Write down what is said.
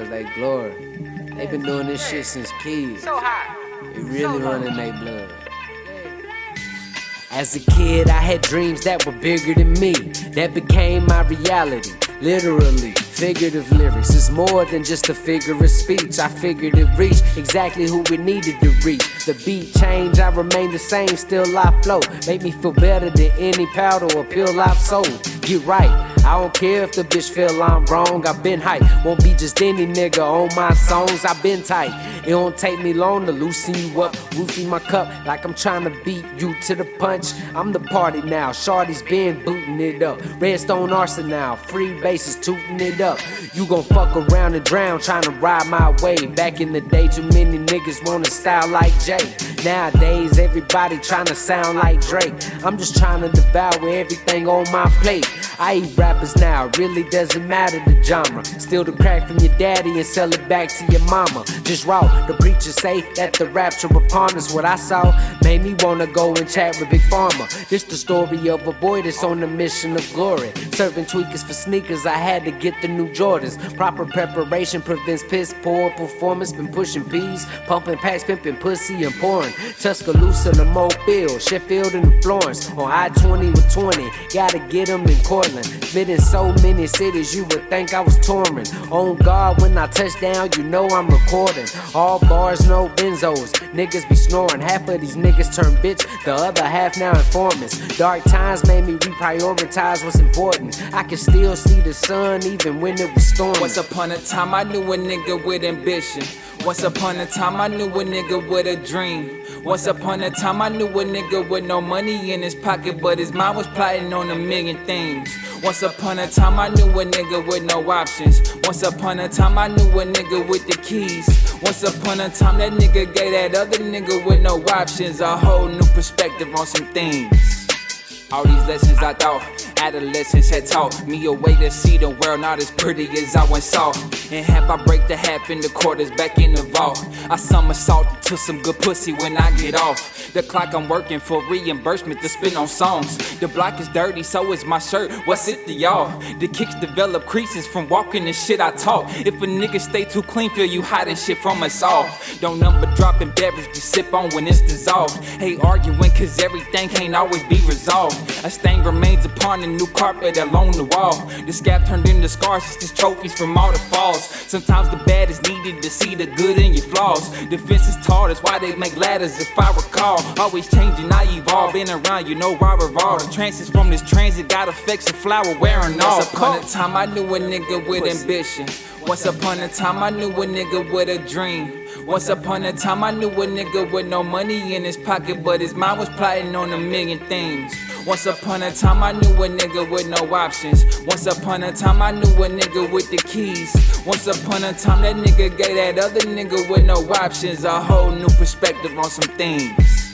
cause they glory. They been doing this shit since kids. So hot. It really running their blood. As a kid, I had dreams that were bigger than me. That became my reality. Literally, figurative lyrics is more than just a figure of speech. I figured it reached exactly who it needed to reach. The beat changed, I remain the same, still I flow. Make me feel better than any powder or pill I've sold. Get right, I don't care if the bitch feel I'm wrong. I've been hype, won't be just any nigga on my songs. I've been tight, it don't take me long to loosen you up. Roofie my cup like I'm trying to beat you to the punch. I'm the party now, shorty's been booting it up. Redstone Arsenal, free bases tooting it up. You gon' fuck around and drown trying to ride my wave. Back in the day, too many niggas wanna style like Jay. Nowadays, everybody trying to sound like Drake. I'm just trying to devour everything on my plate. I eat rappers now, it really doesn't matter the genre. Steal the crack from your daddy and sell it back to your mama. Just raw, the preachers say that the rapture upon us. What I saw made me wanna go and chat with Big Pharma. This the story of a boy that's on a mission of glory. Serving tweakers for sneakers, I had to get the new Jordans. Proper preparation prevents piss poor performance. Been pushing P's, pumping packs, pimping pussy and pouring. Tuscaloosa to Mobile, Sheffield and Florence. On I-20 with 20, gotta get them in Portland. Been in so many cities, you would think I was touring. On guard when I touch down, you know I'm recording. All bars, no benzos, niggas be snoring. Half of these niggas turn bitch, the other half now informants. Dark times made me reprioritize what's important. I can still see the sun even when it was storming. Once upon a time I knew a nigga with ambition. Once upon a time I knew a nigga with a dream. Once upon a time I knew a nigga with no money in his pocket, but his mind was plotting on a million things. Once upon a time I knew a nigga with no options. Once upon a time I knew a nigga with the keys. Once upon a time that nigga gave that other nigga with no options a whole new perspective on some things. All these lessons I thought adolescents had taught me a way to see the world not as pretty as I once saw. And half I break the half in the quarters back in the vault. I somersault to some good pussy when I get off. The clock I'm working for reimbursement to spend on songs. The block is dirty, so is my shirt. What's it to y'all? The kicks develop creases from walking the shit I talk. If a nigga stay too clean, feel you hiding shit from us all. Don't number dropping beverage, just sip on when it's dissolved. Hate arguing cause everything can't always be resolved. A stain remains upon the new carpet along the wall. The scab turned into scars, it's just trophies from all the falls. Sometimes the bad is needed to see the good in your flaws. Defense is tall, that's why they make ladders if I recall. Always changing, I evolve, been around, you know I revolve. The trances from this transit got effects of flower wearing off. Once upon a time I knew a nigga with ambition. Once upon a time I knew a nigga with a dream. Once upon a time I knew a nigga with no money in his pocket, but his mind was plotting on a million things. Once upon a time I knew a nigga with no options. Once upon a time I knew a nigga with the keys. Once upon a time that nigga gave that other nigga with no options a whole new perspective on some things.